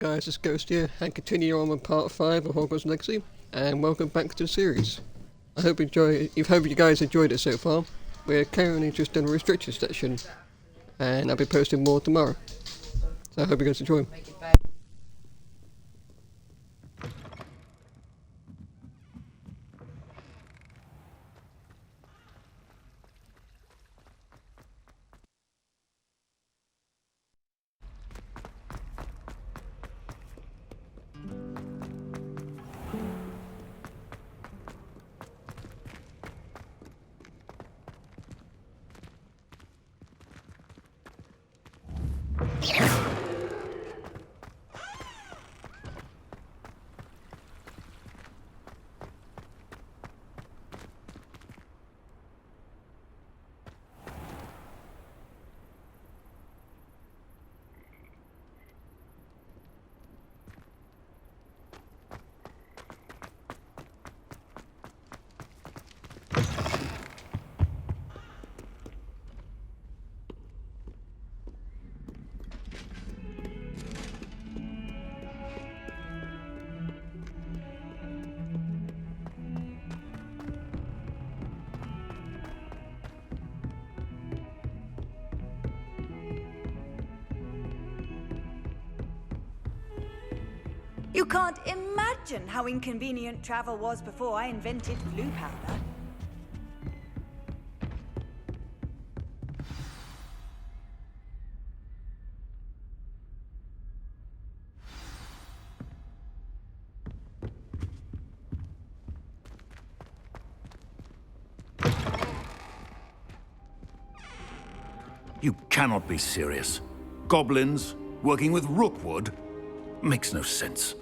Guys, it's Ghost here, and continue on with part 5 of Hogwarts Legacy, and welcome back to the series. I hope you guys enjoyed it so far. We're currently just in a restricted section, and I'll be posting more tomorrow. So I hope you guys enjoy. You can't imagine how inconvenient travel was before I invented blue powder. You cannot be serious. Goblins working with Rookwood? Makes no sense.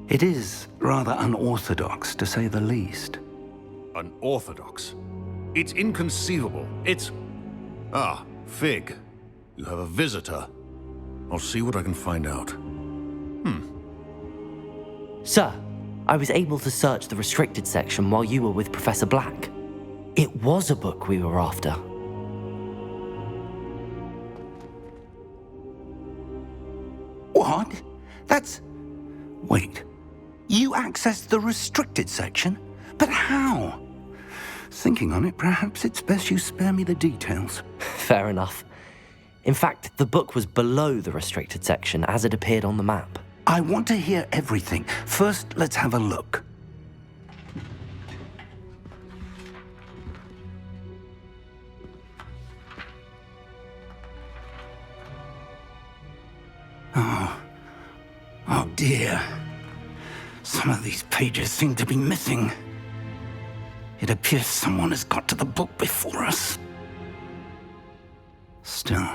It is rather unorthodox, to say the least. Unorthodox? It's inconceivable. It's... Ah, Fig. You have a visitor. I'll see what I can find out. Sir, I was able to search the restricted section while you were with Professor Black. It was a book we were after. What? That's... Wait. You accessed the restricted section? But how? Thinking on it, perhaps it's best you spare me the details. Fair enough. In fact, the book was below the restricted section as it appeared on the map. I want to hear everything. First, let's have a look. Oh dear. Some of these pages seem to be missing. It appears someone has got to the book before us. Still,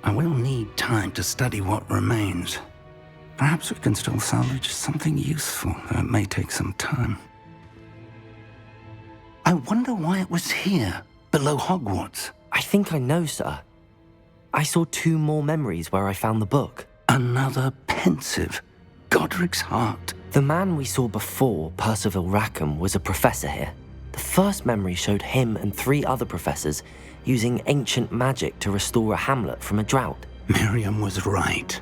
I will need time to study what remains. Perhaps we can still salvage something useful, though it may take some time. I wonder why it was here, below Hogwarts. I think I know, sir. I saw 2 more memories where I found the book. Another pensive. Godric's heart. The man we saw before, Percival Rackham, was a professor here. The first memory showed him and 3 other professors using ancient magic to restore a hamlet from a drought. Miriam was right.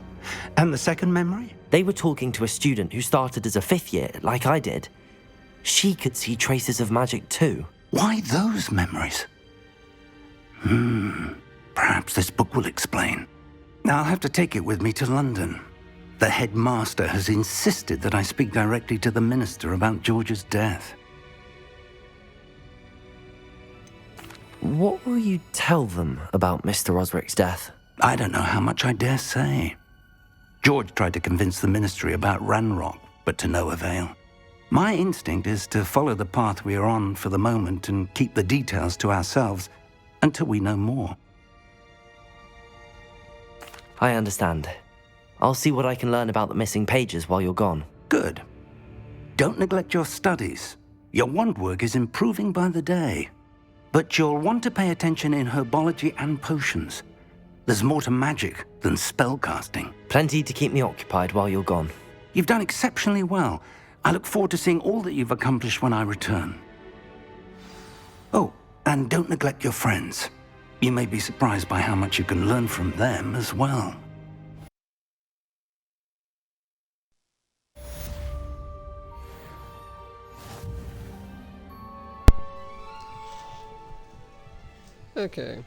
And the second memory? They were talking to a student who started as a 5th year, like I did. She could see traces of magic too. Why those memories? Perhaps this book will explain. Now I'll have to take it with me to London. The headmaster has insisted that I speak directly to the minister about George's death. What will you tell them about Mr. Osric's death? I don't know how much I dare say. George tried to convince the ministry about Ranrock, but to no avail. My instinct is to follow the path we are on for the moment and keep the details to ourselves until we know more. I understand. I'll see what I can learn about the missing pages while you're gone. Good. Don't neglect your studies. Your wand work is improving by the day. But you'll want to pay attention in herbology and potions. There's more to magic than spellcasting. Plenty to keep me occupied while you're gone. You've done exceptionally well. I look forward to seeing all that you've accomplished when I return. Oh, and don't neglect your friends. You may be surprised by how much you can learn from them as well. Okay.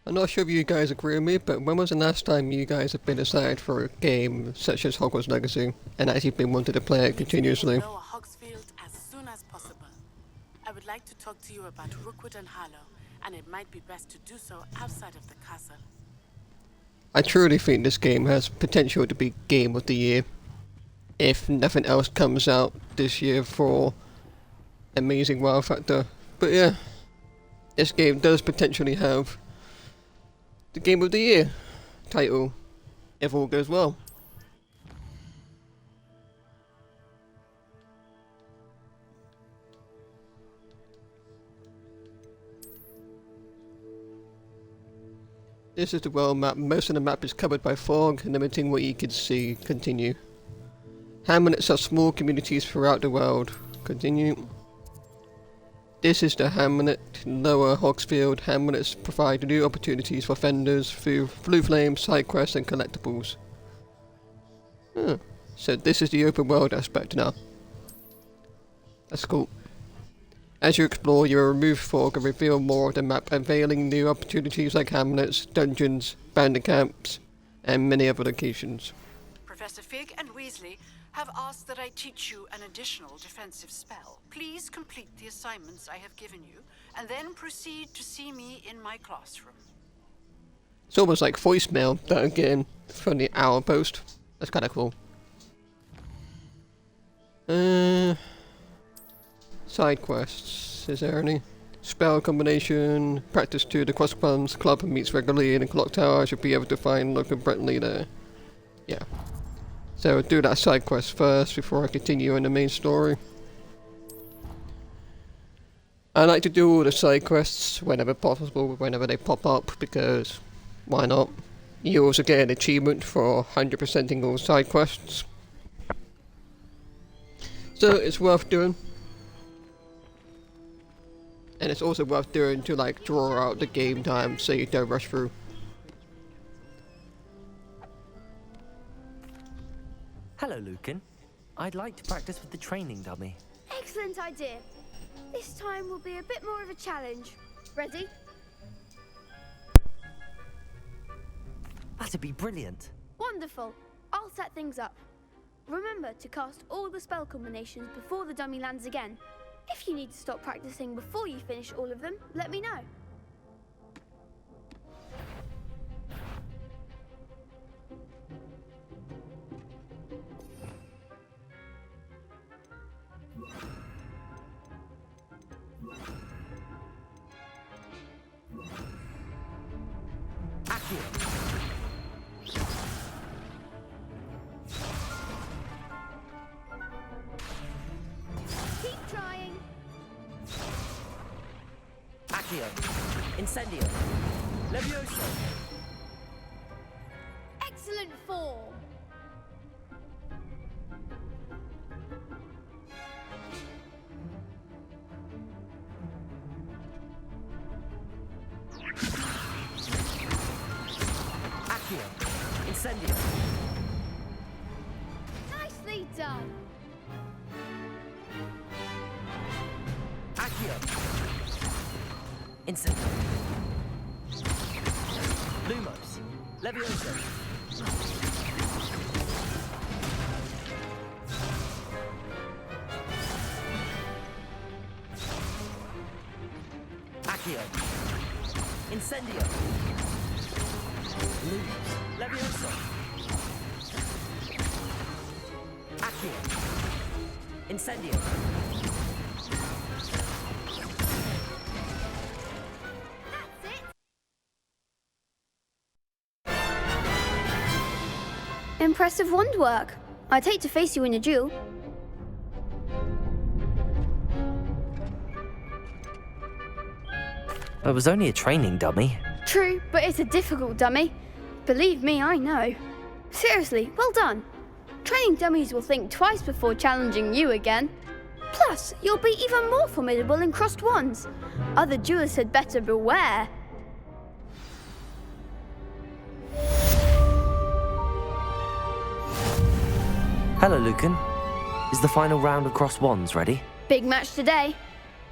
I'm not sure if you guys agree with me, but when was the last time you guys have been aside for a game such as Hogwarts Legacy and actually been wanted to play it continuously? Lower Hogsfield as soon as possible. I would like to talk to you about Rookwood and Harlow, and it might be best to do so outside of the castle. I truly think this game has potential to be Game of the Year if nothing else comes out this year for amazing wow factor. But yeah, this game does potentially have the Game of the Year title if all goes well. This is the world map. Most of the map is covered by fog, limiting what you can see. Continue. Hamlets are small communities throughout the world. Continue. This is the hamlet, Lower Hogsfield. Hamlets provide new opportunities for vendors through blue flame, side quests and collectibles. So this is the open world aspect now. That's cool. As you explore, you will remove fog and reveal more of the map, unveiling new opportunities like hamlets, dungeons, bandit camps, and many other locations. Professor Fig and Weasley have asked that I teach you an additional defensive spell. Please complete the assignments I have given you, and then proceed to see me in my classroom. It's almost like voicemail, but again, from the hour post. That's kind of cool. Side quests. Is there any? Spell combination. Practice 2. The Crossbones Club meets regularly in the clock tower. I should be able to find local Brentley there. Yeah. So we'll do that side quest first before I continue in the main story. I like to do all the side quests whenever possible, whenever they pop up, because why not? You also get an achievement for 100%ing all side quests. So it's worth doing. And it's also worth doing to like draw out the game time so you don't rush through. Hello, Lucan. I'd like to practice with the training dummy. Excellent idea. This time will be a bit more of a challenge. Ready? That'd be brilliant. Wonderful. I'll set things up. Remember to cast all the spell combinations before the dummy lands again. If you need to stop practicing before you finish all of them, let me know. Keep trying. Accio. Incendio. Levioso. Excellent form. Accio. Incendio. Nicely done. Accio. Incendio. Lumos. Levioso. Accio. Incendio. Lumos. Levioso. Accio. Incendio. That's it. Impressive wand work. I'd hate to face you in a duel. It was only a training dummy. True, but it's a difficult dummy. Believe me, I know. Seriously, well done. Training dummies will think twice before challenging you again. Plus, you'll be even more formidable in crossed wands. Other duelists had better beware. Hello, Lucan. Is the final round of crossed wands ready? Big match today.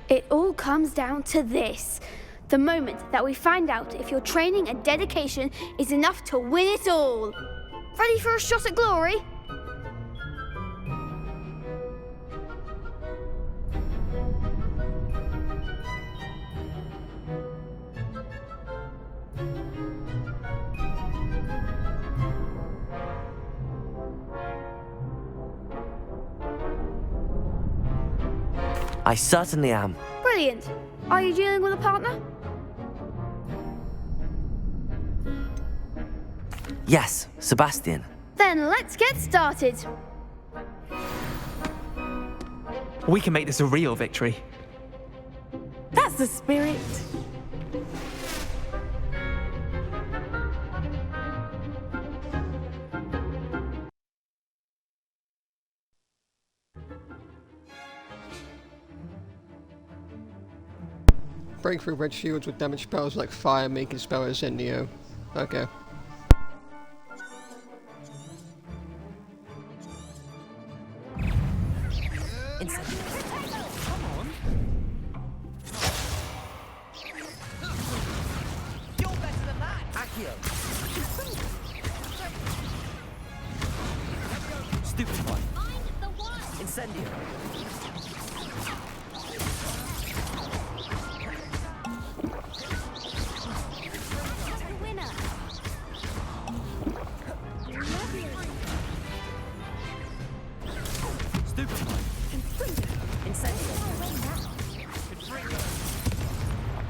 It all comes down to this. The moment that we find out if your training and dedication is enough to win it all. Ready for a shot at glory? I certainly am. Brilliant. Are you dealing with a partner? Yes, Sebastian. Then let's get started. We can make this a real victory. That's the spirit. Breakthrough red shields with damage spells like fire, making spell Ascendio. Okay. Stupid one. Incendio. Stupid one. Incendio.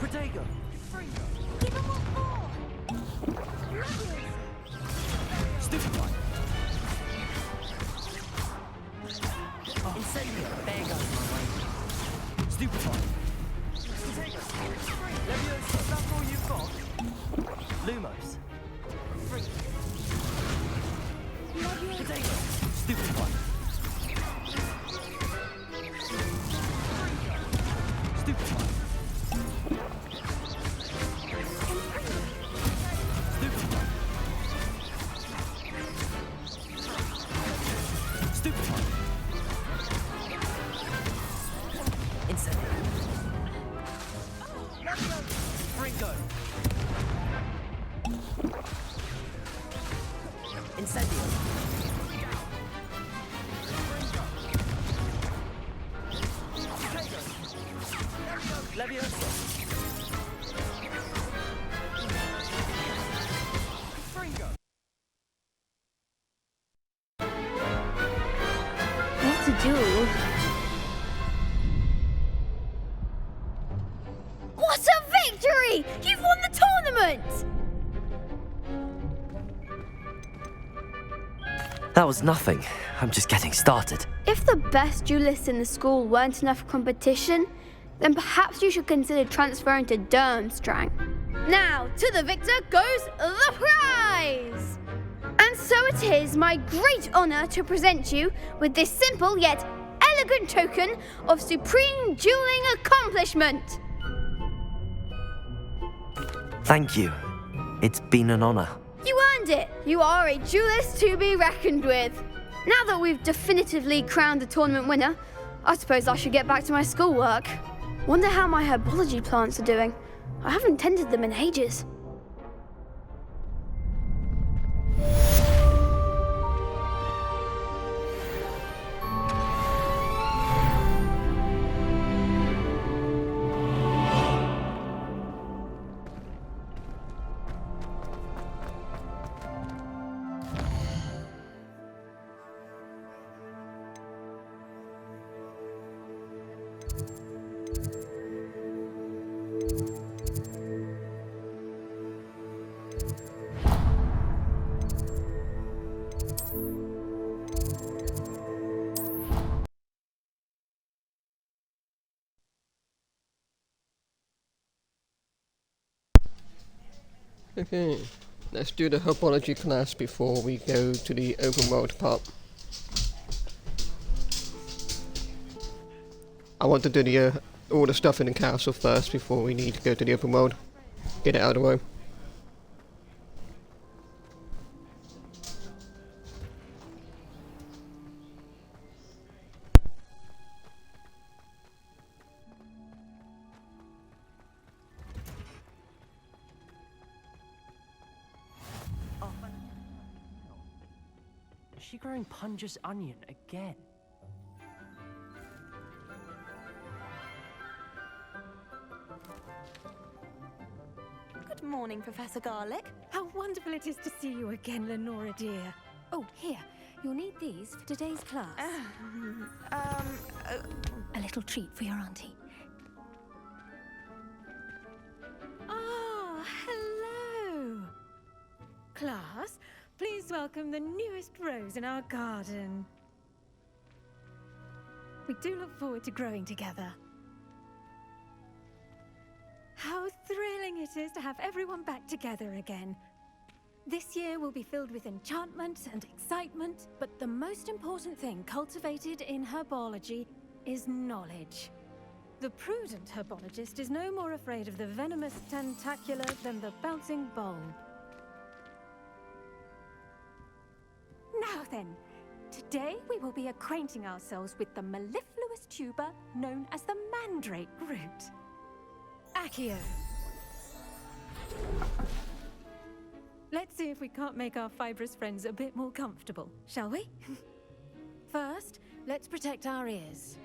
Protego. Stupid one. Incendio. There goes my way. Stupid one. Leviosa. That's all you've got? Lumos. Potato. Stupid one. Stupid one. Stupid one. Stupid one. Incendio. Fringo. Incendio. Leviosa. Fringo. What to do? What a victory! You've won the tournament! That was nothing. I'm just getting started. If the best duelists in the school weren't enough for competition, then perhaps you should consider transferring to Durmstrang. Now, to the victor goes the prize! And so it is my great honor to present you with this simple yet elegant token of supreme dueling accomplishment. Thank you. It's been an honor. You earned it! You are a duelist to be reckoned with. Now that we've definitively crowned the tournament winner, I suppose I should get back to my schoolwork. Wonder how my herbology plants are doing. I haven't tended them in ages. Okay, let's do the herbology class before we go to the open world part. I want to do the all the stuff in the castle first before we need to go to the open world. Get it out of the way. Is she growing Punja's onion again? Good morning, Professor Garlick. How wonderful it is to see you again, Lenora dear. Oh, here. You'll need these for today's class. A little treat for your auntie. Ah, hello. Class, please welcome the newest rose in our garden. We do look forward to growing together. How thrilling it is to have everyone back together again. This year will be filled with enchantment and excitement, but the most important thing cultivated in herbology is knowledge. The prudent herbologist is no more afraid of the venomous tentacula than the bouncing bulb. Now then, today we will be acquainting ourselves with the mellifluous tuber known as the mandrake root. Accio. Let's see if we can't make our fibrous friends a bit more comfortable, shall we? First, let's protect our ears.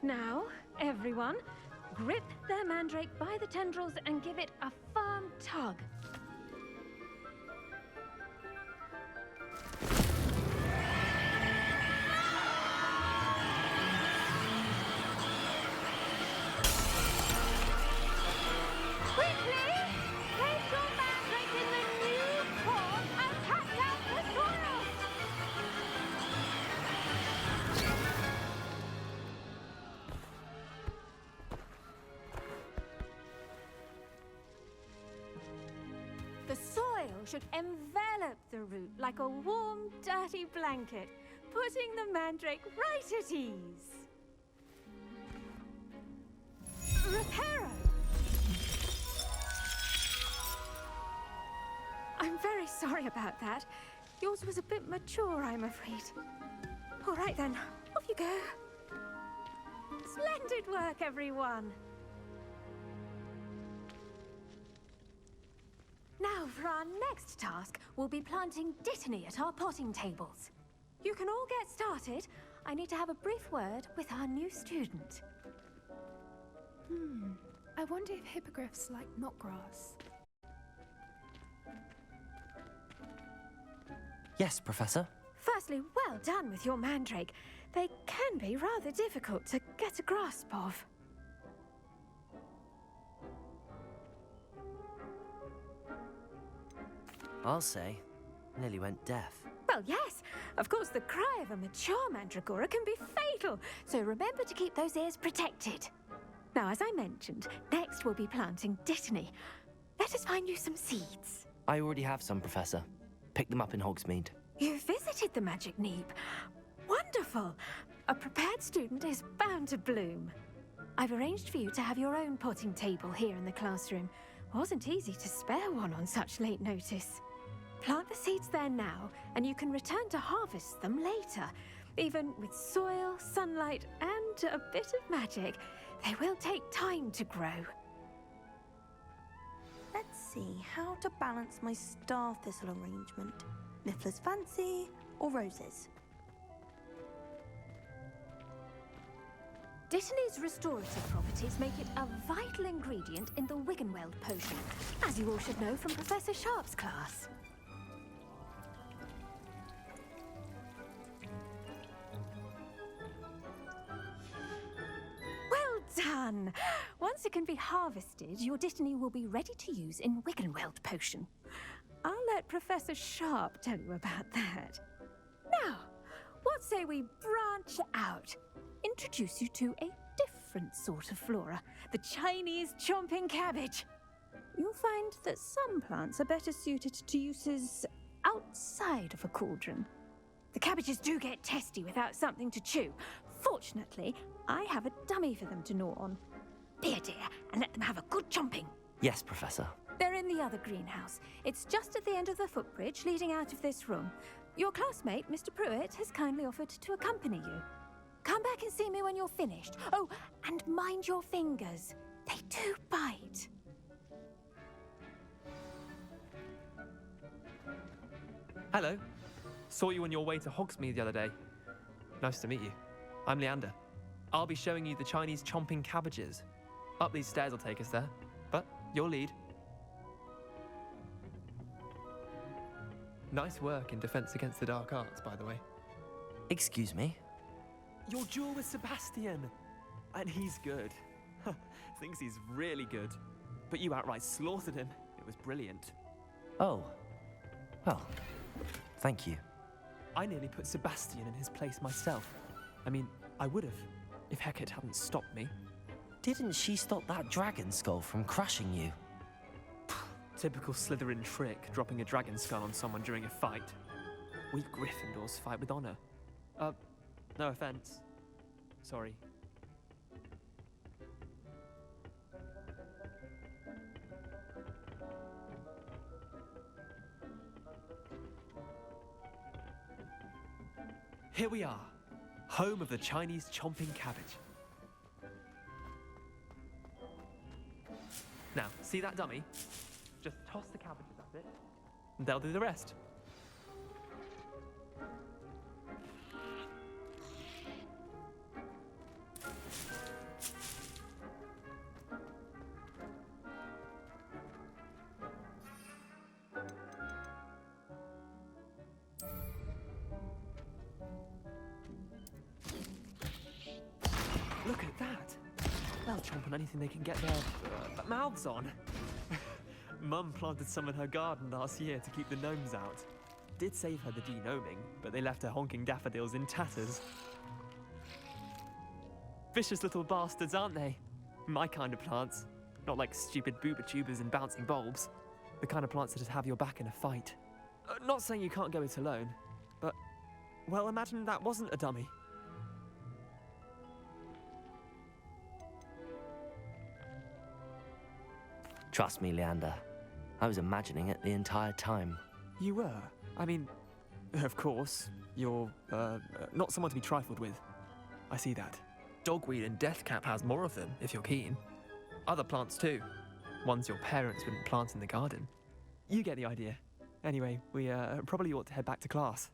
Now, everyone, grip their mandrake by the tendrils and give it a firm tug. The soil should envelop the root like a warm, dirty blanket, putting the mandrake right at ease. Reparo! I'm very sorry about that. Yours was a bit mature, I'm afraid. All right then, off you go. Splendid work, everyone. Now, for our next task, we'll be planting dittany at our potting tables. You can all get started. I need to have a brief word with our new student. I wonder if hippogriffs like knotgrass. Yes, Professor. Firstly, well done with your mandrake. They can be rather difficult to get a grasp of. I'll say, nearly went deaf. Well, yes. Of course, the cry of a mature mandragora can be fatal, so remember to keep those ears protected. Now, as I mentioned, next we'll be planting dittany. Let us find you some seeds. I already have some, Professor. Pick them up in Hogsmeade. You visited the Magic Neep. Wonderful. A prepared student is bound to bloom. I've arranged for you to have your own potting table here in the classroom. Wasn't easy to spare one on such late notice. Plant the seeds there now, and you can return to harvest them later. Even with soil, sunlight, and a bit of magic, they will take time to grow. Let's see how to balance my star thistle arrangement. Niffler's Fancy or roses? Dittany's restorative properties make it a vital ingredient in the Wiggenweld potion, as you all should know from Professor Sharp's class. Well done! Once it can be harvested, your dittany will be ready to use in Wiggenweld potion. I'll let Professor Sharp tell you about that. Now, what say we branch out? Introduce you to a different sort of flora, the Chinese chomping cabbage. You'll find that some plants are better suited to uses outside of a cauldron. The cabbages do get testy without something to chew. Fortunately, I have a dummy for them to gnaw on. Be a dear and let them have a good chomping. Yes, Professor. They're in the other greenhouse. It's just at the end of the footbridge leading out of this room. Your classmate, Mr. Pruitt, has kindly offered to accompany you. Come back and see me when you're finished. Oh, and mind your fingers. They do bite. Hello. Saw you on your way to Hogsmeade the other day. Nice to meet you. I'm Leander. I'll be showing you the Chinese chomping cabbages. Up these stairs will take us there, but you'll lead. Nice work in Defense Against the Dark Arts, by the way. Excuse me? Your duel with Sebastian! And he's good. Thinks he's really good. But you outright slaughtered him. It was brilliant. Oh. Well, thank you. I nearly put Sebastian in his place myself. I mean, I would have, if Hecate hadn't stopped me. Didn't she stop that dragon skull from crushing you? Typical Slytherin trick, dropping a dragon skull on someone during a fight. We Gryffindors fight with honor. No offense. Sorry. Here we are, home of the Chinese chomping cabbage. Now, see that dummy? Just toss the cabbages at it, and they'll do the rest. Look at that! They'll chomp on anything they can get their mouths on. Mum planted some in her garden last year to keep the gnomes out. Did save her the de-gnoming, but they left her honking daffodils in tatters. Vicious little bastards, aren't they? My kind of plants. Not like stupid booba tubers and bouncing bulbs. The kind of plants that just have your back in a fight. Not saying you can't go it alone, but, well, imagine that wasn't a dummy. Trust me, Leander. I was imagining it the entire time. You were? I mean, of course, you're, not someone to be trifled with. I see that. Dogweed and deathcap has more of them, if you're keen. Other plants too. Ones your parents wouldn't plant in the garden. You get the idea. Anyway, we probably ought to head back to class.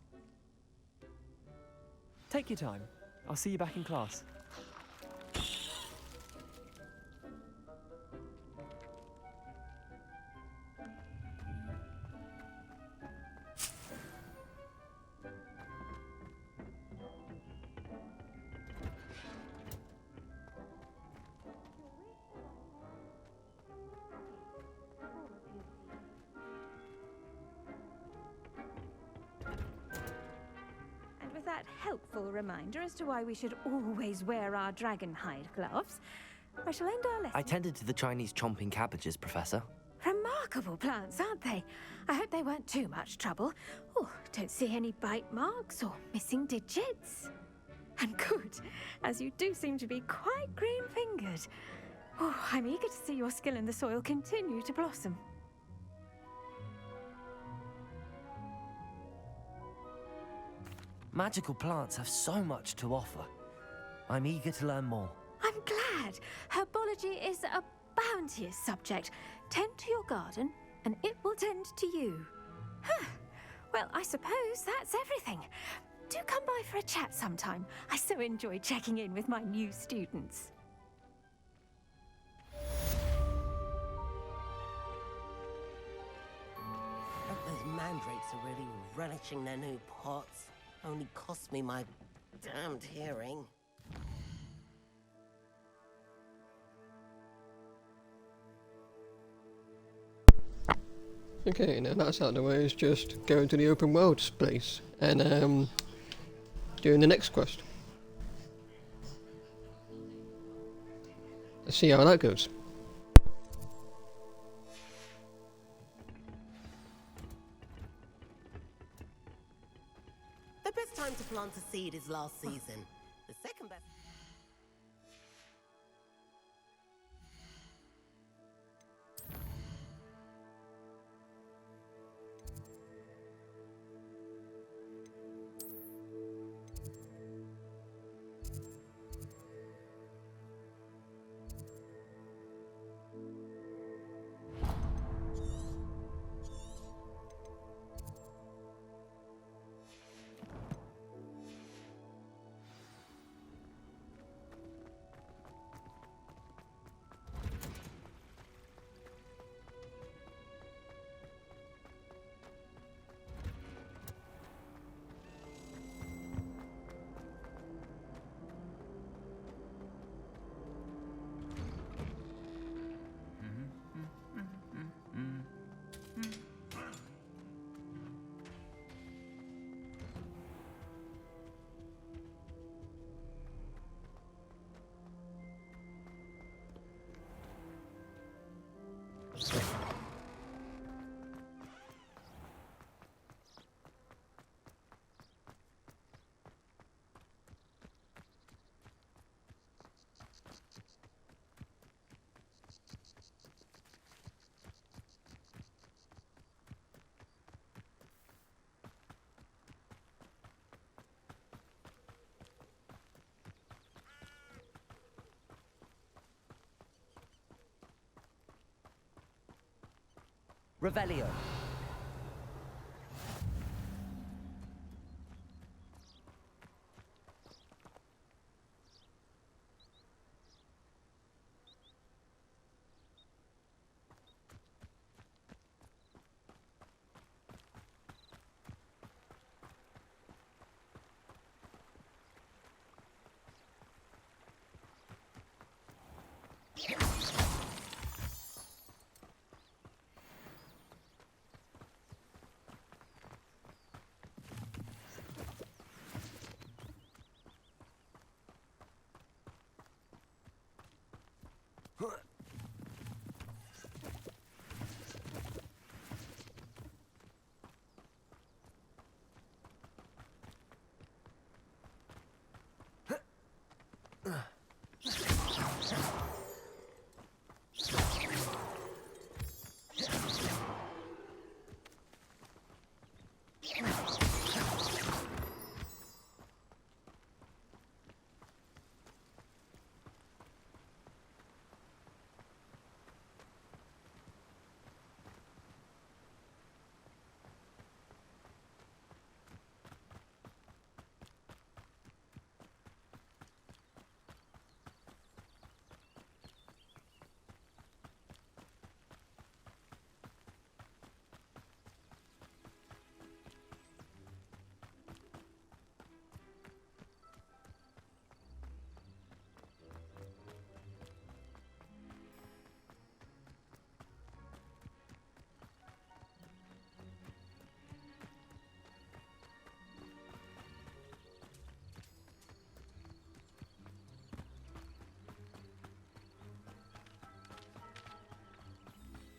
Take your time. I'll see you back in class. That helpful reminder as to why we should always wear our dragon hide gloves, I shall end our lesson. I tended to the Chinese chomping cabbages, Professor. Remarkable plants, aren't they? I hope they weren't too much trouble. Oh, don't see any bite marks or missing digits. And good, as you do seem to be quite green-fingered. Oh, I'm eager to see your skill in the soil continue to blossom. Magical plants have so much to offer. I'm eager to learn more. I'm glad. Herbology is a bounteous subject. Tend to your garden, and it will tend to you. Huh. Well, I suppose that's everything. Do come by for a chat sometime. I so enjoy checking in with my new students. Those mandrakes are really relishing their new pots. Only cost me my damned hearing. Okay, now that's out of the way, is just going to the open world space and doing the next quest. Let's see how that goes. The best time to plant a seed is last season. The second best... Revelio.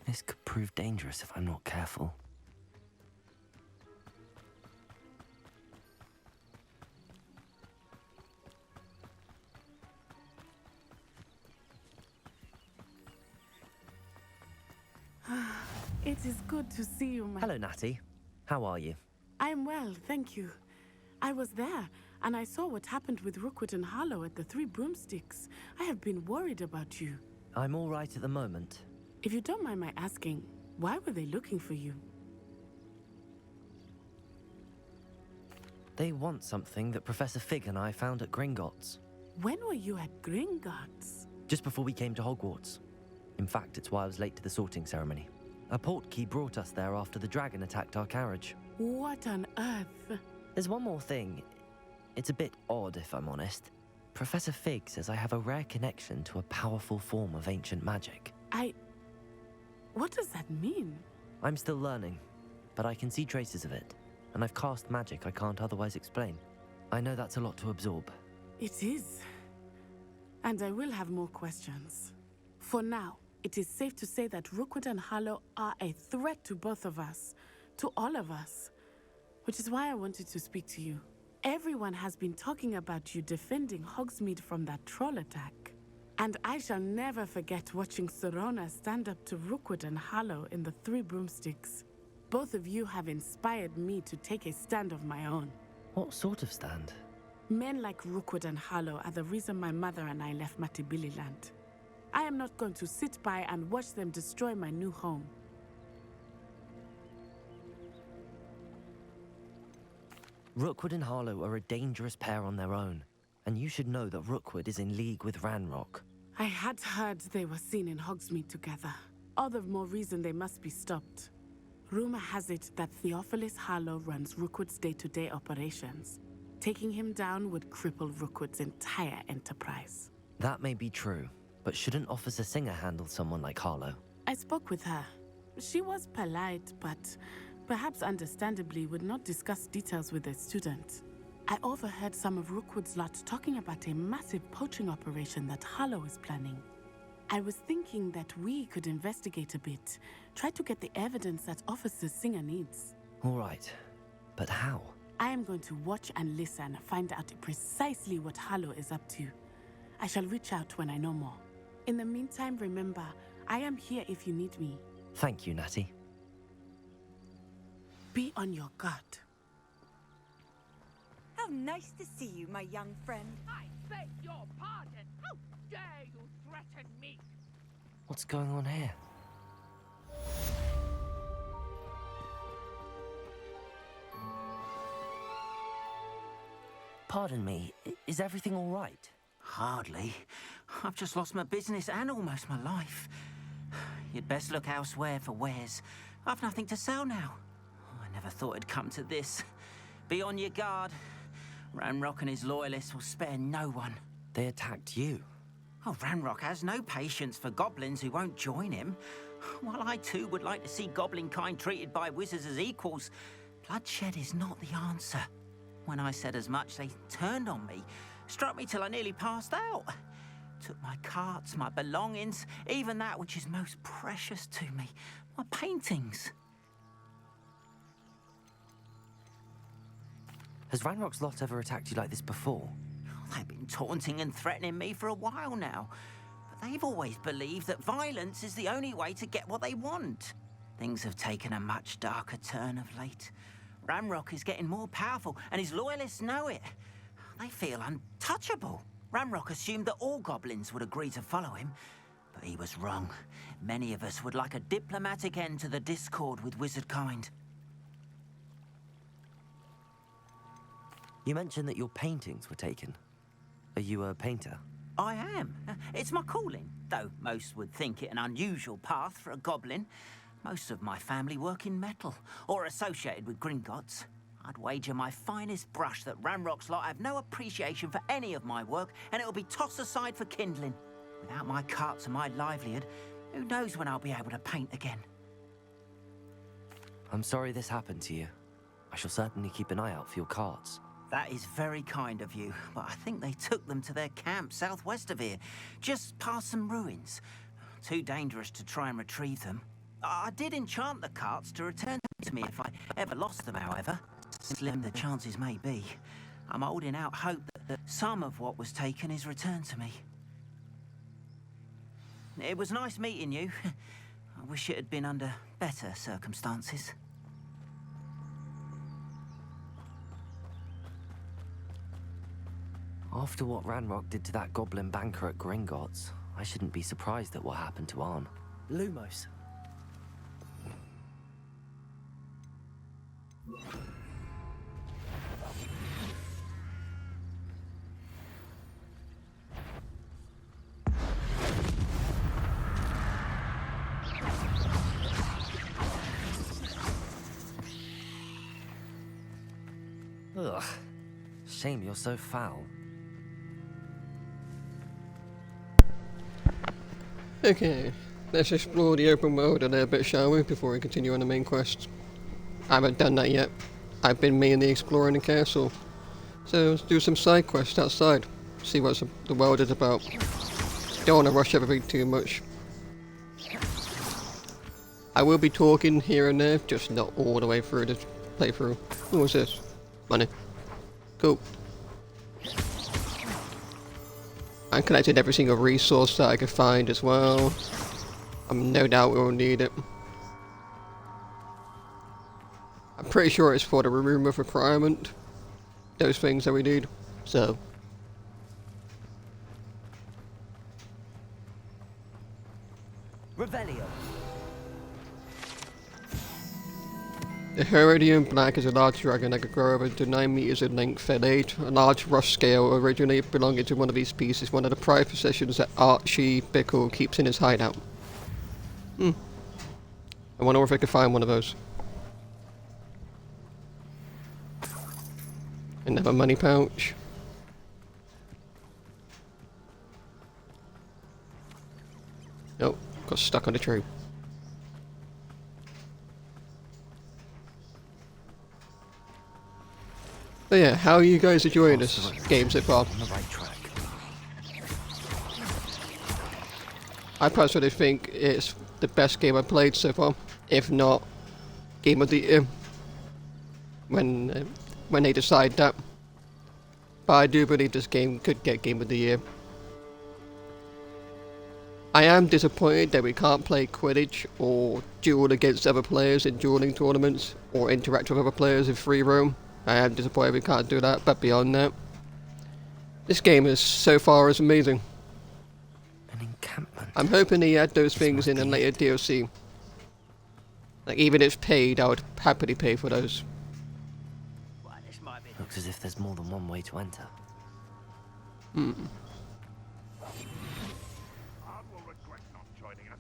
This could prove dangerous if I'm not careful. It is good to see you, my... Hello, Natty. How are you? I'm well, thank you. I was there, and I saw what happened with Rookwood and Harlow at the Three Broomsticks. I have been worried about you. I'm all right at the moment. If you don't mind my asking, why were they looking for you? They want something that Professor Fig and I found at Gringotts. When were you at Gringotts? Just before we came to Hogwarts. In fact, it's why I was late to the sorting ceremony. A portkey brought us there after the dragon attacked our carriage. What on earth? There's one more thing. It's a bit odd, if I'm honest. Professor Fig says I have a rare connection to a powerful form of ancient magic. What does that mean? I'm still learning, but I can see traces of it, and I've cast magic I can't otherwise explain. I know that's a lot to absorb. It is. And I will have more questions. For now, it is safe to say that Rookwood and Harlow are a threat to both of us, to all of us, which is why I wanted to speak to you. Everyone has been talking about you defending Hogsmeade from that troll attack. And I shall never forget watching Serona stand up to Rookwood and Harlow in the Three Broomsticks. Both of you have inspired me to take a stand of my own. What sort of stand? Men like Rookwood and Harlow are the reason my mother and I left Matibililand. I am not going to sit by and watch them destroy my new home. Rookwood and Harlow are a dangerous pair on their own, and you should know that Rookwood is in league with Ranrock. I had heard they were seen in Hogsmeade together. All the more reason they must be stopped. Rumor has it that Theophilus Harlow runs Rookwood's day-to-day operations. Taking him down would cripple Rookwood's entire enterprise. That may be true, but shouldn't Officer Singer handle someone like Harlow? I spoke with her. She was polite, but perhaps understandably would not discuss details with a student. I overheard some of Rookwood's lot talking about a massive poaching operation that Harlow is planning. I was thinking that we could investigate a bit, try to get the evidence that Officer Singer needs. All right, but how? I am going to watch and listen, find out precisely what Harlow is up to. I shall reach out when I know more. In the meantime, remember, I am here if you need me. Thank you, Natty. Be on your guard. How nice to see you, my young friend. I beg your pardon. How dare you threaten me? What's going on here? Pardon me, is everything all right? Hardly. I've just lost my business and almost my life. You'd best look elsewhere for wares. I've nothing to sell now. I never thought it'd come to this. Be on your guard. Ranrock and his loyalists will spare no one. They attacked you? Oh, Ranrock has no patience for goblins who won't join him. While I too would like to see goblin kind treated by wizards as equals, bloodshed is not the answer. When I said as much, they turned on me, struck me till I nearly passed out. Took my carts, my belongings, even that which is most precious to me, my paintings. Has Ranrock's lot ever attacked you like this before? They've been taunting and threatening me for a while now. But they've always believed that violence is the only way to get what they want. Things have taken a much darker turn of late. Ranrock is getting more powerful, and his loyalists know it. They feel untouchable. Ranrock assumed that all goblins would agree to follow him, but he was wrong. Many of us would like a diplomatic end to the discord with wizard kind. You mentioned that your paintings were taken. Are you a painter? I am. It's my calling, though most would think it an unusual path for a goblin. Most of my family work in metal, or associated with Gringotts. I'd wager my finest brush that Ranrock's lot have no appreciation for any of my work, and it'll be tossed aside for kindling. Without my carts and my livelihood, who knows when I'll be able to paint again? I'm sorry this happened to you. I shall certainly keep an eye out for your carts. That is very kind of you, but I think they took them to their camp southwest of here, just past some ruins. Too dangerous to try and retrieve them. I did enchant the carts to return to me if I ever lost them, however. Slim the chances may be. I'm holding out hope that some of what was taken is returned to me. It was nice meeting you. I wish it had been under better circumstances. After what Ranrock did to that goblin banker at Gringotts, I shouldn't be surprised at what happened to Arn. Lumos. Ugh. Shame you're so foul. Okay, let's explore the open world a little bit, shall we, before we continue on the main quest. I haven't done that yet. I've been mainly exploring the castle. So let's do some side quests outside, see what the world is about. Don't want to rush everything too much. I will be talking here and there, just not all the way through the playthrough. What was this? Money. Cool. I collected every single resource that I could find as well. No doubt we'll need it. I'm pretty sure it's for the room of requirement. Those things that we need. So. Revelio. The Herodian Black is a large dragon that could grow over to 9 meters in length at age. A large rough scale originally belonging to one of these species, one of the prized possessions that Archie Bickle keeps in his hideout. I wonder if I could find one of those. Another money pouch. Nope, got stuck on the tree. But yeah, how are you guys enjoying this game so far? On the right track. I personally think it's the best game I've played so far, if not Game of the Year. When they decide that. But I do believe this game could get Game of the Year. I am disappointed that we can't play Quidditch or duel against other players in dueling tournaments or interact with other players in free roam. I am disappointed we can't do that, but beyond that, this game is so far is amazing. An encampment. I'm hoping they add those things in a later DLC. Like even if paid, I would happily pay for those. Looks as if there's more than one way to enter. Hmm. Ard will regret not joining us.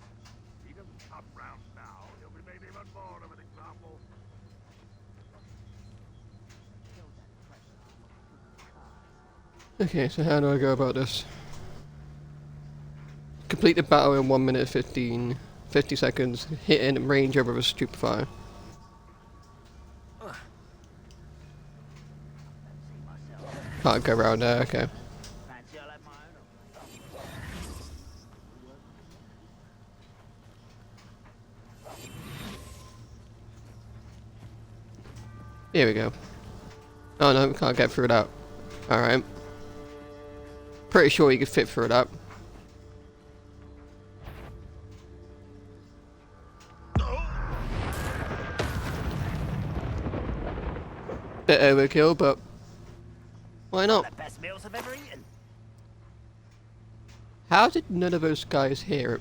If he doesn't come round now, he'll be made even more of an example. Okay, so how do I go about this? Complete the battle in 1 minute 50 seconds, hit in range over a stupefier. Can't go around there, okay. Here we go. Oh no, we can't get through that. Alright. Pretty sure you could fit through that. Bit overkill, but why not? The best meals I've ever eaten. How did none of those guys hear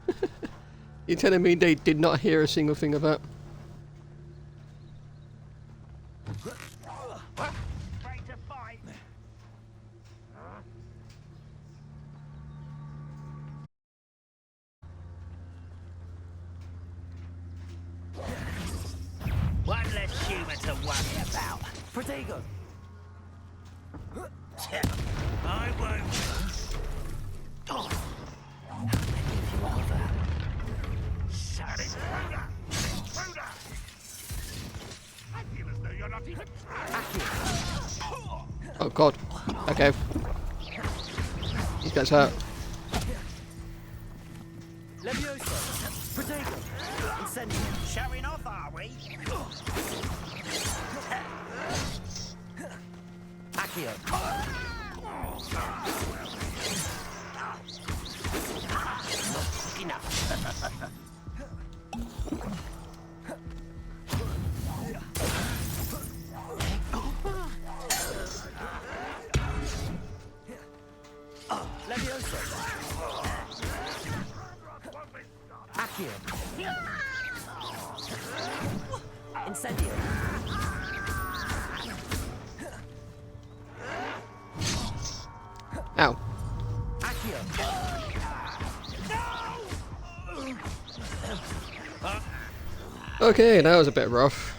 it? You're telling me they did not hear a single thing of that? Ready to fight. One less human to worry about. Protego! I won't. How many of you are there? Shut it. I feel as though you're not even Oh god. Okay. These guys hurt. Levioso! Protego! Incendio. Showing off, are we? Accio! Enough. Levioso! Accio! Incendio! Ow. Accio! Okay, that was a bit rough.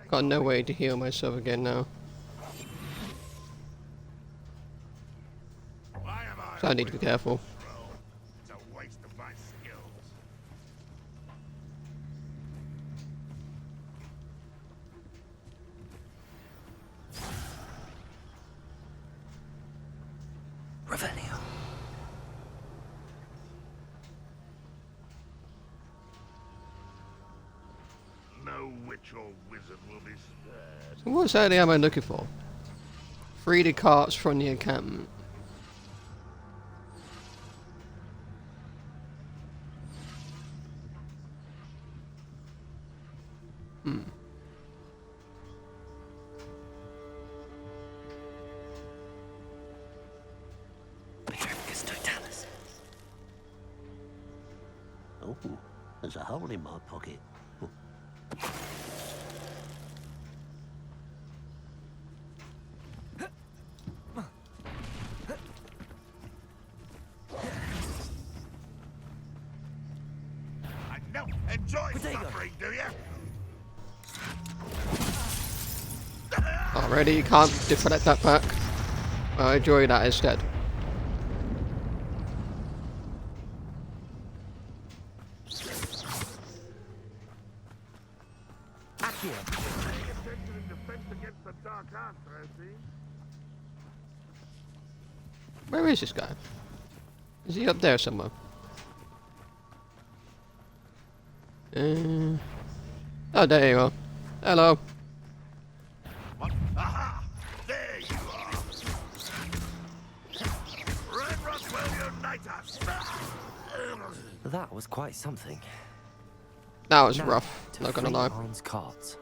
Got no way to heal myself again now. So I need to be careful. It's a waste of my skills. Revelio. No witch or wizard will be spared. So what exactly am I looking for? 3D carts from the encampment. Hmm. Oh, there's a hole in my pocket. I know. Enjoy suffering, do you? Already, you can't deflect that back. I'll enjoy that instead. Where is this guy? Is he up there somewhere? Oh, there you are. Hello. Aha! There you are. Renrock will unite us. That was quite something. That was Now, rough, to not gonna free lie. Arn's carts.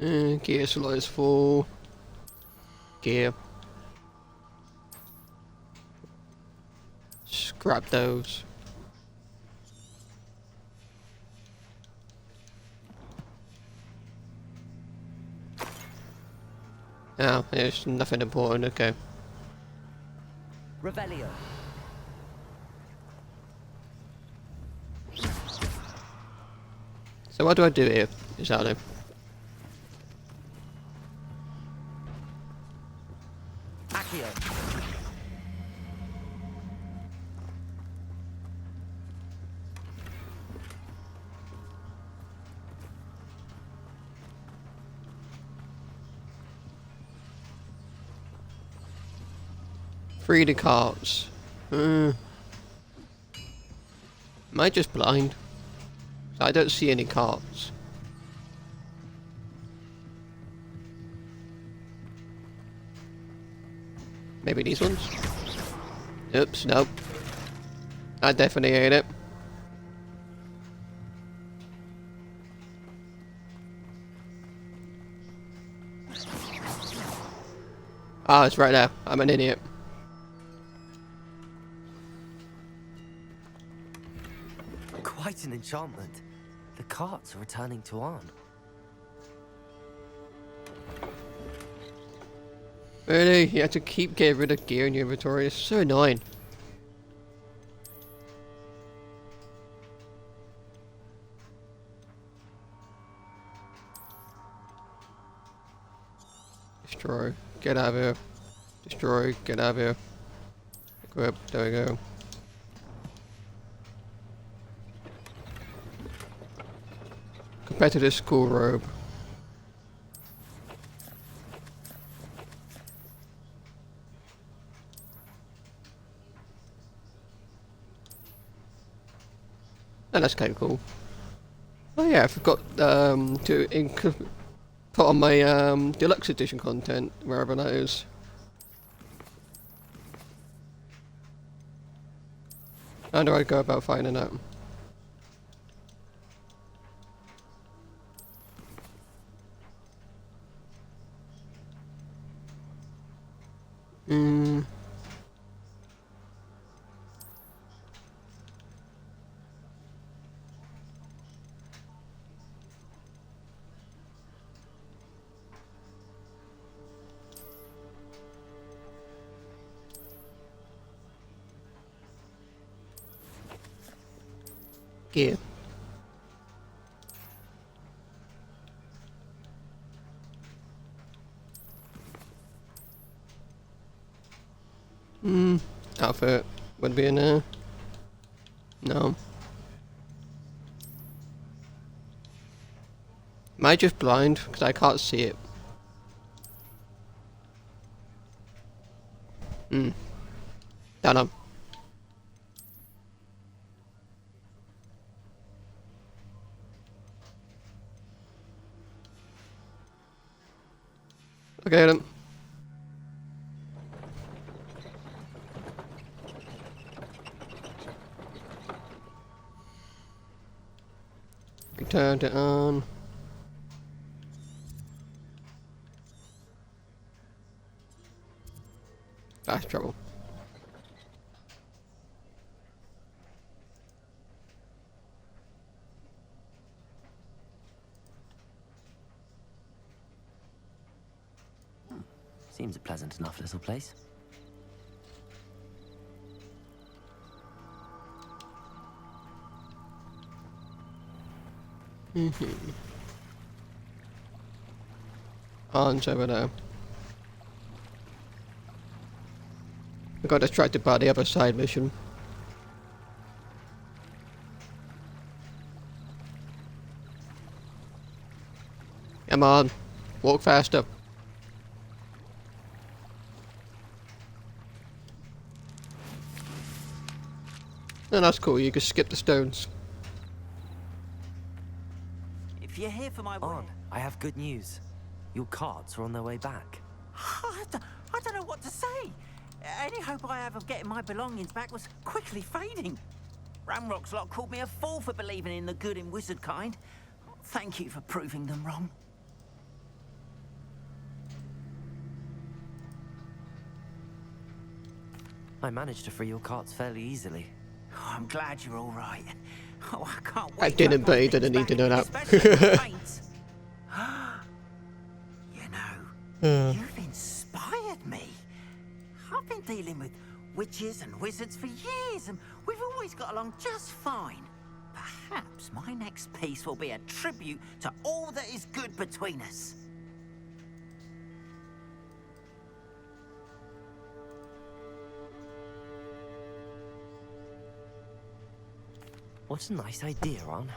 Gear slot is full. Gear. Scrap those. Oh, there's nothing important, okay. Revelio. So what do I do here, exactly? Accio. 3D carts. Am I just blind? I don't see any carts. Maybe these ones? Oops, nope. I definitely ate it. Ah, it's right there. I'm an idiot. Quite an enchantment. The carts are returning to Arn. Really? You have to keep getting rid of gear in your inventory. It's so annoying. Destroy. Get out of here. Destroy. Get out of here. Equip. There we go. Competitive school robe. And that's kind of cool. Oh yeah, I forgot to put on my deluxe edition content, wherever that is. How do I go about finding that? Gear. Outfit would be in there. No. Am I just blind? Because I can't see it. Don't know. Okay then. Turned it on. That's trouble. Seems a pleasant enough little place. Arms over there. I got distracted by the other side mission. Come on, walk faster. No, that's cool, you can skip the stones. If you're here for my Arn, I have good news. Your carts are on their way back. I don't know what to say. Any hope I have of getting my belongings back was quickly fading. Ramrock's lot called me a fool for believing in the good in wizard kind. Thank you for proving them wrong. I managed to free your carts fairly easily. Oh, I'm glad you're all right. Oh, I can't I wait. didn't, but he didn't need to know that. You know, you've inspired me. I've been dealing with witches and wizards for years, and we've always got along just fine. Perhaps my next piece will be a tribute to all that is good between us. What a nice idea, Ron.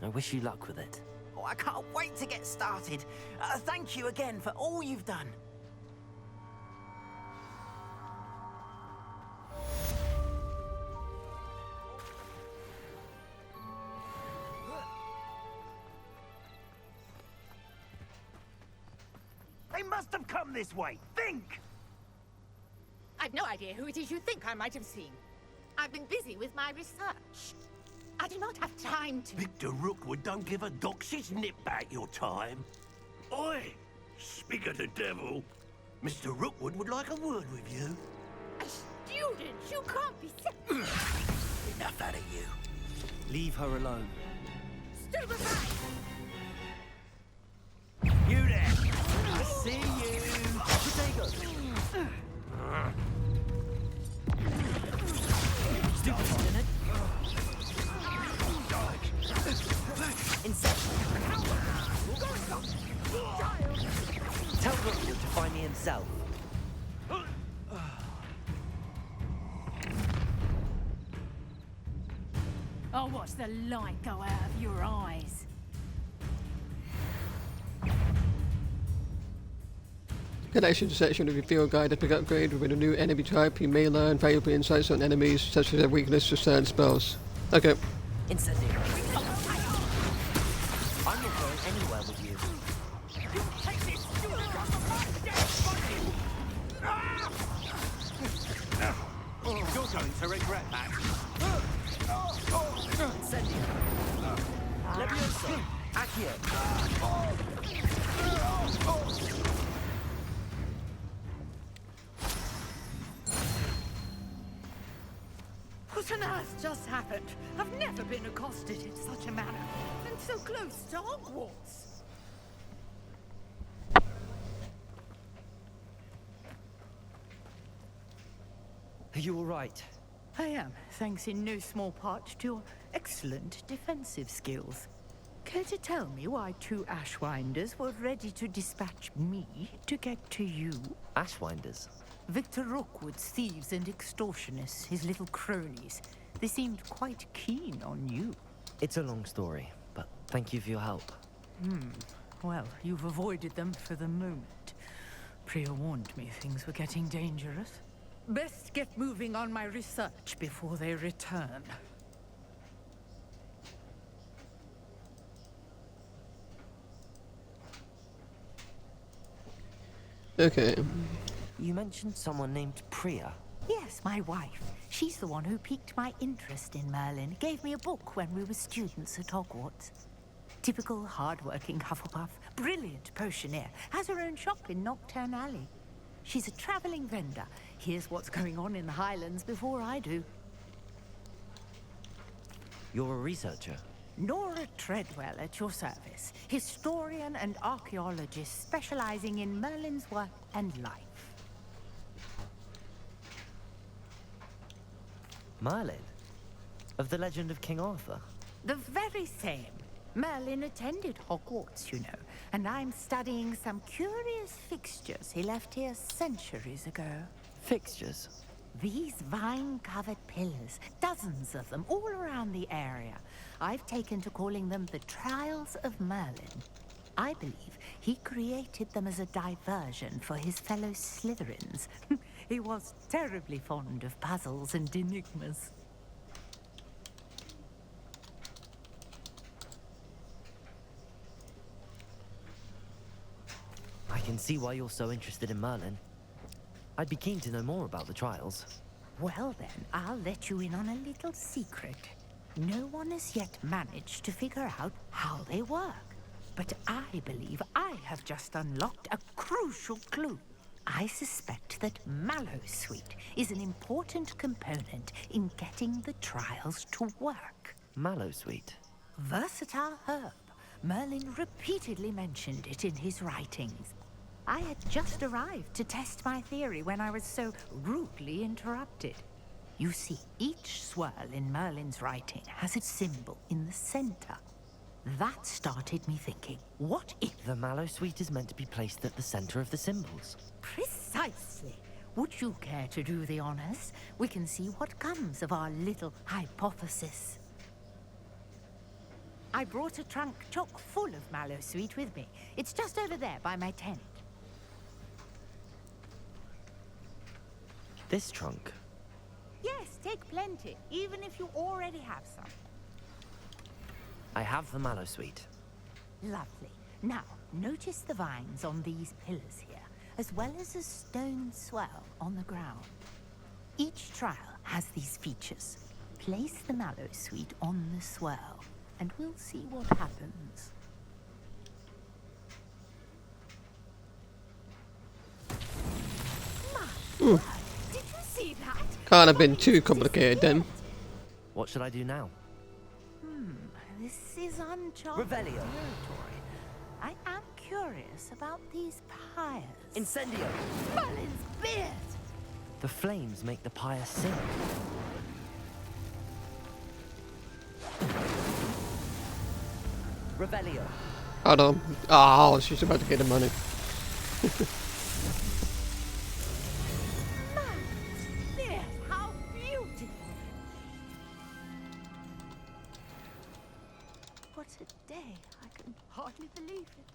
I wish you luck with it. Oh, I can't wait to get started. Thank you again for all you've done. They must have come this way. Think! I've no idea who it is you think I might have seen. I've been busy with my research. I do not have time to... Victor Rookwood don't give a doxy's nip back your time. Oi! Speak of the devil. Mr. Rookwood would like a word with you. A student! You can't be... Enough out of you. Leave her alone. Stupefy! You there! I see you! Potato! Stupid, isn't it? Tell Rookwood to find me himself. I'll watch the light go out of your eyes. Connection section of your field guide epic upgrade with a new enemy type. You may learn valuable insights on enemies, such as their weakness to certain spells. Okay. Incendiary. I'm not going anywhere with you. You're going to regret that. Incendiary. Leviosa. Accio. What on earth just happened? I've never been accosted in such a manner, and so close to Hogwarts. Are you all right? I am, thanks in no small part to your excellent defensive skills. Care to tell me why two Ashwinders were ready to dispatch me to get to you? Ashwinders? Victor Rookwood's thieves and extortionists, his little cronies. They seemed quite keen on you. It's a long story, but thank you for your help. Well, you've avoided them for the moment. Priya warned me things were getting dangerous. Best get moving on my research before they return. Okay. You mentioned someone named Priya. Yes, my wife. She's the one who piqued my interest in Merlin. Gave me a book when we were students at Hogwarts. Typical hard-working Hufflepuff. Brilliant potioneer. Has her own shop in Knockturn Alley. She's a traveling vendor. Hears what's going on in the Highlands before I do. You're a researcher? Nora Treadwell at your service. Historian and archaeologist specializing in Merlin's work and life. Merlin? Of the legend of King Arthur? The very same. Merlin attended Hogwarts, you know, and I'm studying some curious fixtures he left here centuries ago. Fixtures? These vine-covered pillars, dozens of them all around the area. I've taken to calling them the Trials of Merlin. I believe he created them as a diversion for his fellow Slytherins. He was terribly fond of puzzles and enigmas. I can see why you're so interested in Merlin. I'd be keen to know more about the trials. Well then, I'll let you in on a little secret. No one has yet managed to figure out how they work. But I believe I have just unlocked a crucial clue. I suspect that Mallowsweet is an important component in getting the trials to work. Mallowsweet? Versatile herb. Merlin repeatedly mentioned it in his writings. I had just arrived to test my theory when I was so rudely interrupted. You see, each swirl in Merlin's writing has its symbol in the center. That started me thinking, what if... The Mallowsweet is meant to be placed at the center of the symbols. Precisely. Would you care to do the honors? We can see what comes of our little hypothesis. I brought a trunk chock full of Mallowsweet with me. It's just over there by my tent. This trunk? Yes, take plenty, even if you already have some. I have the Mallowsweet. Lovely. Now, notice the vines on these pillars here, as well as a stone swell on the ground. Each trial has these features. Place the Mallowsweet on the swell, and we'll see what happens. Hmm. Did you see that? Can't have been too complicated then. What should I do now? This is uncharted territory. I am curious about these pyres. Incendio! Merlin's beard! The flames make the pyre sink. Revelio. Hold on. Oh, she's about to get the money. Beard, how beautiful! What a day. I can hardly believe it.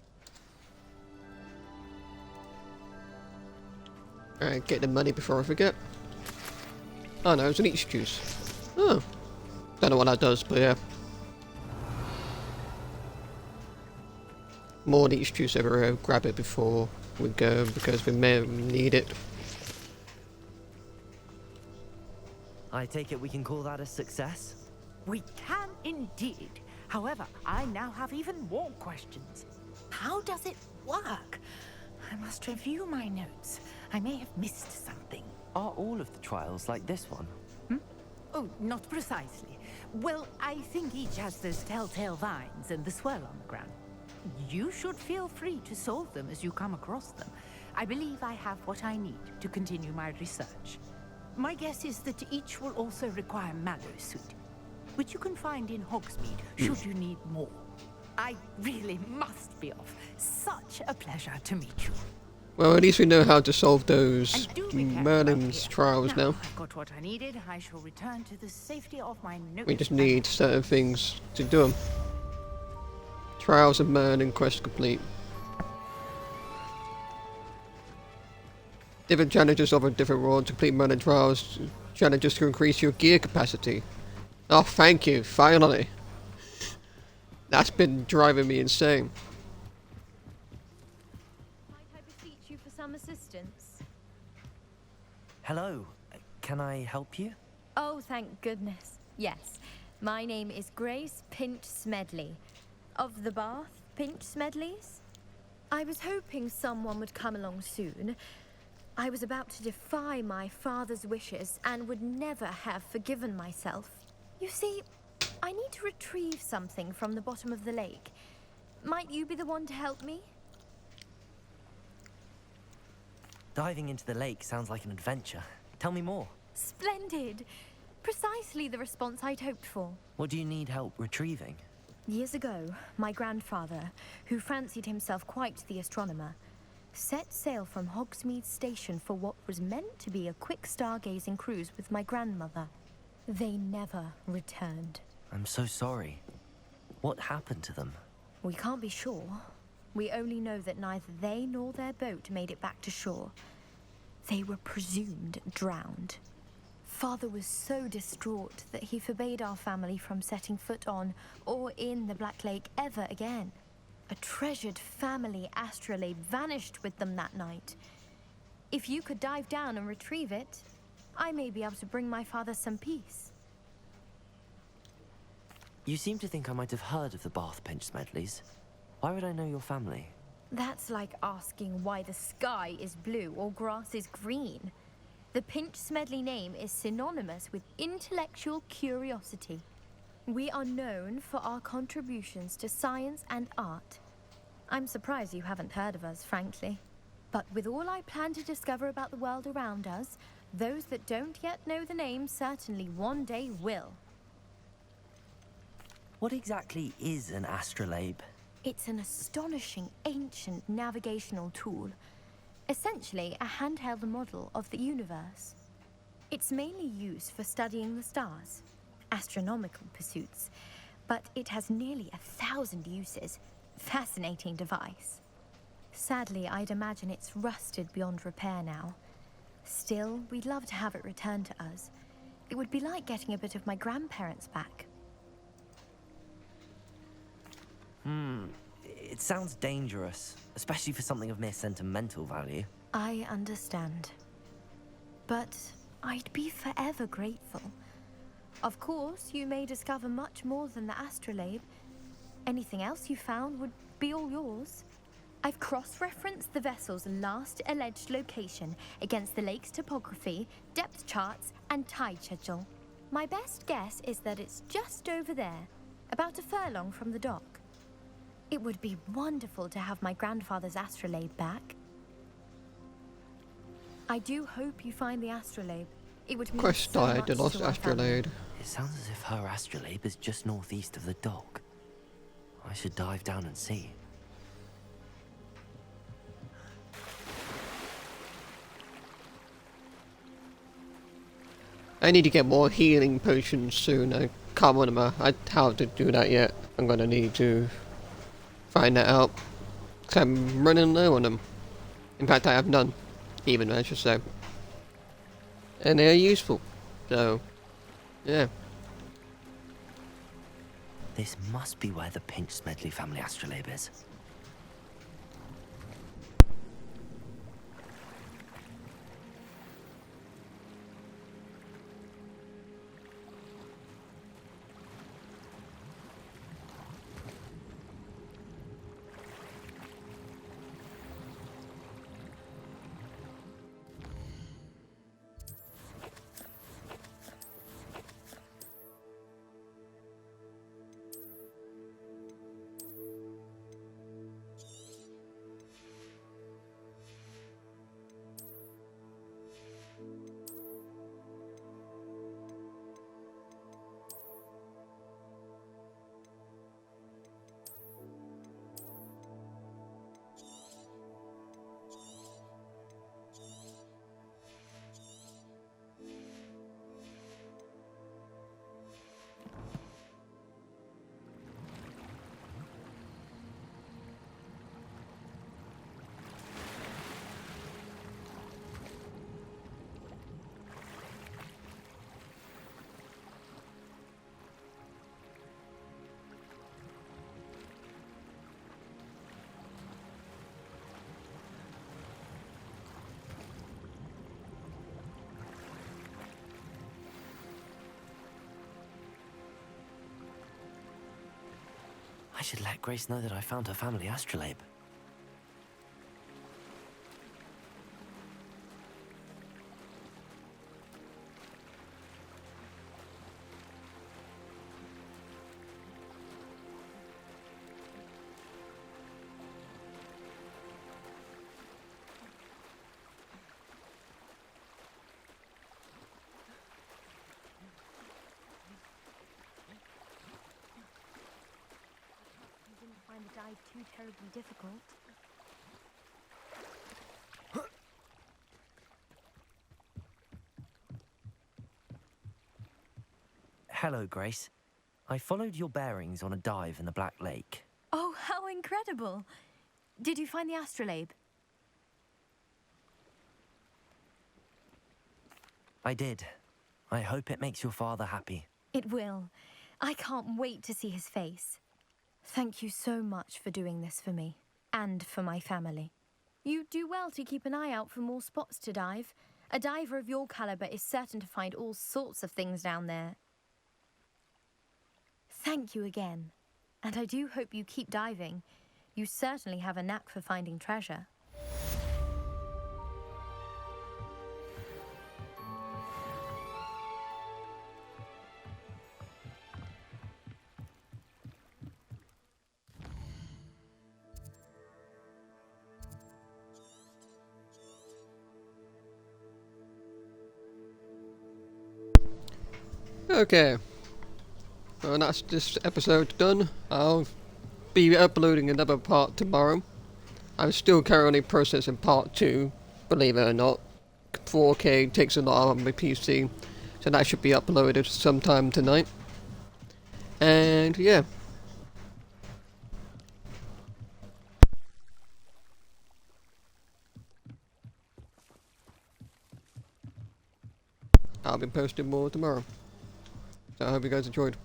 Alright, get the money before I forget. Oh no, it's an each juice. Oh. Don't know what that does, but yeah. More each juice over, grab it before we go, because we may need it. I take it we can call that a success? We can indeed. However, I now have even more questions. How does it work? I must review my notes. I may have missed something. Are all of the trials like this one? Oh, not precisely. Well, I think each has those telltale vines and the swirl on the ground. You should feel free to solve them as you come across them. I believe I have what I need to continue my research. My guess is that each will also require Mallowsweet, which you can find in Hogsmeade should you need more. I really must be off. Such a pleasure to meet you. Well, at least we know how to solve those Merlin's trials now. I've got what I needed. I shall return to the safety of my notes. We just need certain things to do them. Trials of Merlin quest complete. Different challenges offer different rewards. Complete Merlin trials. Challenges to increase your gear capacity. Oh, thank you. Finally. That's been driving me insane. Might I beseech you for some assistance? Hello. Can I help you? Oh, thank goodness. Yes. My name is Grace Pinch Smedley. Of the Bath Pinch Smedleys? I was hoping someone would come along soon. I was about to defy my father's wishes and would never have forgiven myself. You see, I need to retrieve something from the bottom of the lake. Might you be the one to help me? Diving into the lake sounds like an adventure. Tell me more. Splendid! Precisely the response I'd hoped for. What do you need help retrieving? Years ago, my grandfather, who fancied himself quite the astronomer, set sail from Hogsmeade Station for what was meant to be a quick stargazing cruise with my grandmother. They never returned. I'm so sorry. What happened to them? We can't be sure. We only know that neither they nor their boat made it back to shore. They were presumed drowned. Father was so distraught that he forbade our family from setting foot on or in the Black Lake ever again. A treasured family astrolabe vanished with them that night. If you could dive down and retrieve it, I may be able to bring my father some peace. You seem to think I might have heard of the Bath Pinch Smedleys. Why would I know your family? That's like asking why the sky is blue or grass is green. The Pinch Smedley name is synonymous with intellectual curiosity. We are known for our contributions to science and art. I'm surprised you haven't heard of us, frankly. But with all I plan to discover about the world around us, those that don't yet know the name certainly one day will. What exactly is an astrolabe? It's an astonishing ancient navigational tool. Essentially, a handheld model of the universe. It's mainly used for studying the stars, astronomical pursuits, but it has nearly 1,000 uses. Fascinating device. Sadly, I'd imagine it's rusted beyond repair now. Still, we'd love to have it returned to us. It would be like getting a bit of my grandparents back. It sounds dangerous, especially for something of mere sentimental value. I understand. But I'd be forever grateful. Of course, you may discover much more than the astrolabe. Anything else you found would be all yours. I've cross-referenced the vessel's last alleged location against the lake's topography, depth charts, and tide schedule. My best guess is that it's just over there, about a furlong from the dock. It would be wonderful to have my grandfather's astrolabe back. I do hope you find the astrolabe. It would mean Chris so died, much the lost to our family. astrolabe. It sounds as if her astrolabe is just northeast of the dock. I should dive down and see. I need to get more healing potions soon. I can't remember how to do that yet. I'm gonna need to find that out. 'Cause I'm running low on them. In fact, I have none. Even, I should say. And they're useful. So, yeah. This must be where the Pinch Smedley family astrolabe is. I should let Grace know that I found her family astrolabe. Find the dive too terribly difficult. Hello, Grace. I followed your bearings on a dive in the Black Lake. Oh, how incredible! Did you find the astrolabe? I did. I hope it makes your father happy. It will. I can't wait to see his face. Thank you so much for doing this for me, and for my family. You do well to keep an eye out for more spots to dive. A diver of your caliber is certain to find all sorts of things down there. Thank you again, and I do hope you keep diving. You certainly have a knack for finding treasure. Okay. Well, that's this episode done. I'll be uploading another part tomorrow. I'm still currently processing part 2, believe it or not. 4K takes a lot on my PC, so that should be uploaded sometime tonight. And yeah. I'll be posting more tomorrow. So I hope you guys enjoyed.